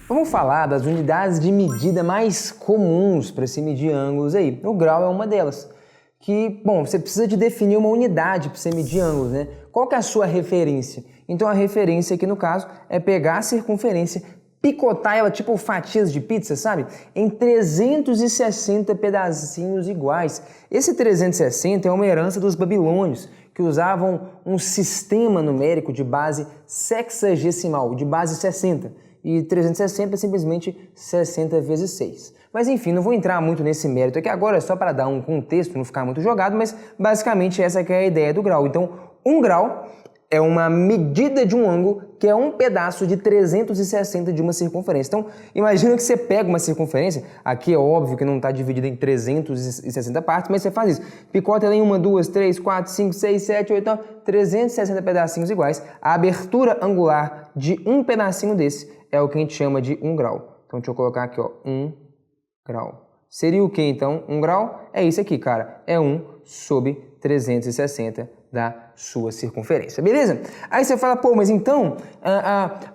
Vamos falar das unidades de medida mais comuns para se medir ângulos aí. O grau é uma delas. Bom, você precisa de definir uma unidade para você medir ângulos, né? Qual que é a sua referência? Então a referência aqui no caso é pegar a circunferência, picotar ela tipo fatias de pizza, sabe? Em 360 pedacinhos iguais. Esse 360 é uma herança dos babilônios, que usavam um sistema numérico de base sexagesimal, de base 60. E 360 é simplesmente 60 vezes 6. Mas enfim, não vou entrar muito nesse mérito aqui agora, só para dar um contexto, não ficar muito jogado, mas basicamente essa que é a ideia do grau. Então, um grau é uma medida de um ângulo que é um pedaço de 360 de uma circunferência. Então, imagina que você pega uma circunferência, aqui é óbvio que não está dividida em 360 partes, mas você faz isso. Picota ela em 1, 2, 3, 4, 5, 6, 7, 8, 9, 360 pedacinhos iguais. A abertura angular de um pedacinho desse é o que a gente chama de 1 grau. Então, deixa eu colocar aqui, ó, 1 grau. Seria o que, então? 1 grau? É isso aqui, cara. É 1 sobre 360 da sua circunferência, beleza? Aí você fala, pô, mas então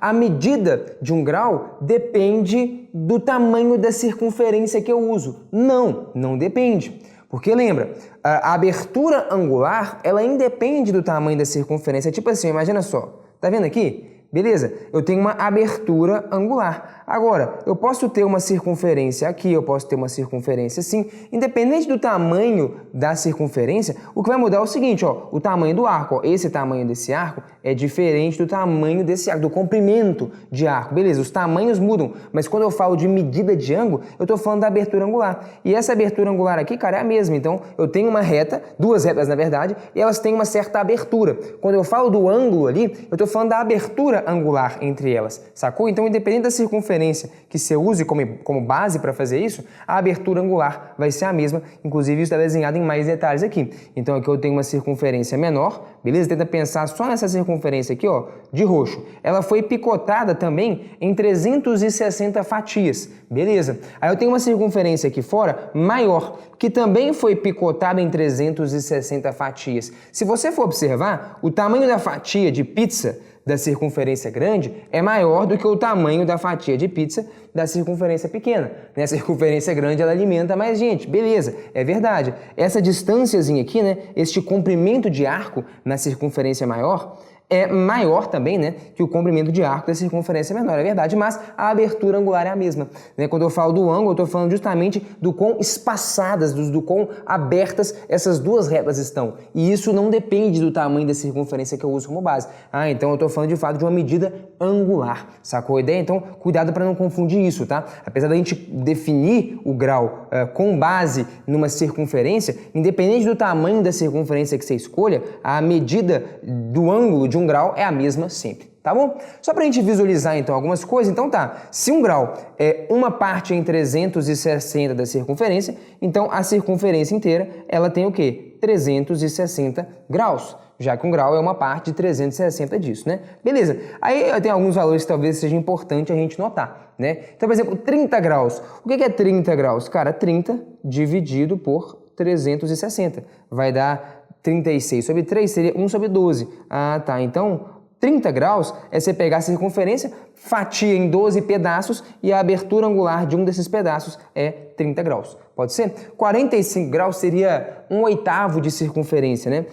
a medida de 1 grau depende do tamanho da circunferência que eu uso. Não, não depende. Porque lembra, a abertura angular, ela independe do tamanho da circunferência. Tipo assim, imagina só, tá vendo aqui? Beleza? Eu tenho uma abertura angular. Agora, eu posso ter uma circunferência aqui, eu posso ter uma circunferência assim. Independente do tamanho da circunferência, o que vai mudar é o seguinte, ó, o tamanho do arco. Ó, esse tamanho desse arco é diferente do tamanho desse arco, do comprimento de arco. Beleza, os tamanhos mudam, mas quando eu falo de medida de ângulo, eu estou falando da abertura angular. E essa abertura angular aqui, cara, é a mesma. Então, eu tenho uma reta, duas retas na verdade, e elas têm uma certa abertura. Quando eu falo do ângulo ali, eu estou falando da abertura angular entre elas, sacou? Então, independente da circunferência que você use como base para fazer isso, a abertura angular vai ser a mesma, inclusive isso está desenhado em mais detalhes aqui. Então, aqui eu tenho uma circunferência menor, beleza? Tenta pensar só nessa circunferência aqui, ó, de roxo. Ela foi picotada também em 360 fatias, beleza? Aí eu tenho uma circunferência aqui fora maior, que também foi picotada em 360 fatias. Se você for observar, o tamanho da fatia de pizza da circunferência grande é maior do que o tamanho da fatia de pizza da circunferência pequena. A circunferência grande ela alimenta mais gente, beleza, é verdade. Essa distânciazinha aqui, né, este comprimento de arco na circunferência maior é maior também, né, que o comprimento de arco da circunferência menor, é verdade, mas a abertura angular é a mesma. Né? Quando eu falo do ângulo, eu estou falando justamente do quão espaçadas, do quão abertas essas duas retas estão. E isso não depende do tamanho da circunferência que eu uso como base. Então eu estou falando de fato de uma medida angular, sacou a ideia? Então cuidado para não confundir isso, tá? Apesar da gente definir o grau com base numa circunferência, independente do tamanho da circunferência que você escolha, a medida do ângulo de 1 grau é a mesma sempre, tá bom? Só pra gente visualizar então algumas coisas, então tá, se 1 grau é uma parte em 360 da circunferência, então a circunferência inteira, ela tem o quê? 360 graus, já que 1 grau é uma parte de 360 disso, né? Beleza, aí tem alguns valores que talvez seja importante a gente notar, né? Então, por exemplo, 30 graus, o que é 30 graus? Cara, 30 dividido por 360, vai dar 36 sobre 3 seria 1 sobre 12. Ah, tá. Então, 30 graus é você pegar a circunferência, fatia em 12 pedaços e a abertura angular de um desses pedaços é 30 graus. Pode ser? 45 graus seria 1/8 de circunferência, né?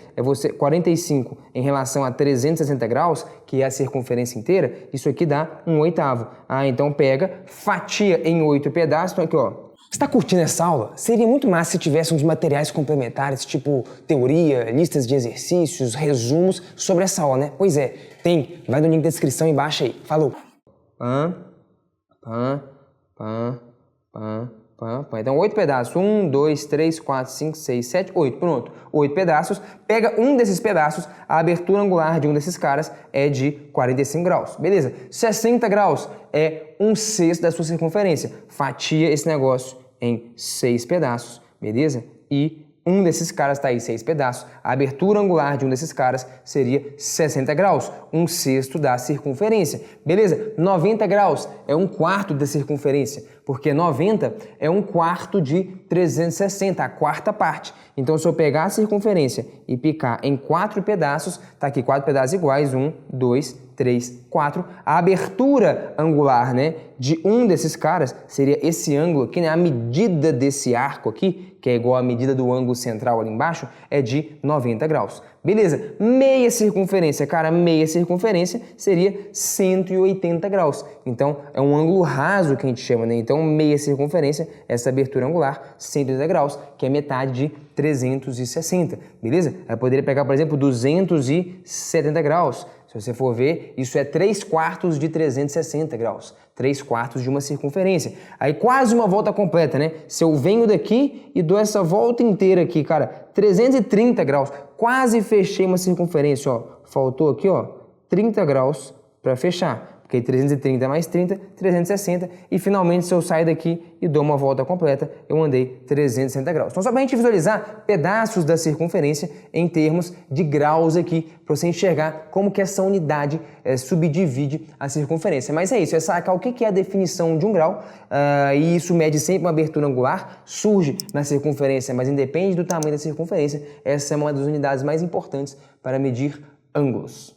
45 em relação a 360 graus, que é a circunferência inteira, isso aqui dá 1/8. Ah, então pega, fatia em 8 pedaços, então aqui, ó. Você está curtindo essa aula? Seria muito massa se tivesse uns materiais complementares, tipo teoria, listas de exercícios, resumos sobre essa aula, né? Pois é, tem. Vai no link da descrição e baixa aí. Falou! Então, 8 pedaços. 1, 2, 3, 4, 5, 6, 7, 8. Pronto. 8 pedaços. Pega um desses pedaços, a abertura angular de um desses caras é de 45 graus. Beleza. 60 graus é 1/6 da sua circunferência. Fatia esse negócio em 6 pedaços. Beleza? E um desses caras está aí 6 pedaços. A abertura angular de um desses caras seria 60 graus, 1/6 da circunferência. Beleza? 90 graus é 1/4 da circunferência, porque 90 é 1/4 de 360, a quarta parte. Então, se eu pegar a circunferência e picar em 4 pedaços, tá aqui 4 pedaços iguais, 1, 2, 3, 4. A abertura angular, né, de um desses caras seria esse ângulo aqui, né? A medida desse arco aqui, que é igual à medida do ângulo central ali embaixo, é de 90 graus. Beleza, meia circunferência, cara, meia circunferência seria 180 graus. Então, é um ângulo raso que a gente chama, né? Então, meia circunferência, essa abertura angular, 180 graus, que é metade de 360, beleza? Eu poderia pegar, por exemplo, 270 graus. Se você for ver, isso é 3/4 de 360 graus. 3/4 de uma circunferência. Aí quase uma volta completa, né? Se eu venho daqui e dou essa volta inteira aqui, cara, 330 graus. Quase fechei uma circunferência, ó. Faltou aqui, ó, 30 graus para fechar. Porque 330 mais 30, 360. E finalmente, se eu sair daqui e dou uma volta completa, eu andei 360 graus. Então, só para a gente visualizar pedaços da circunferência em termos de graus aqui, para você enxergar como que essa unidade subdivide a circunferência. Mas é isso, é sacar o que é a definição de um grau, e isso mede sempre uma abertura angular, surge na circunferência, mas independe do tamanho da circunferência, essa é uma das unidades mais importantes para medir ângulos.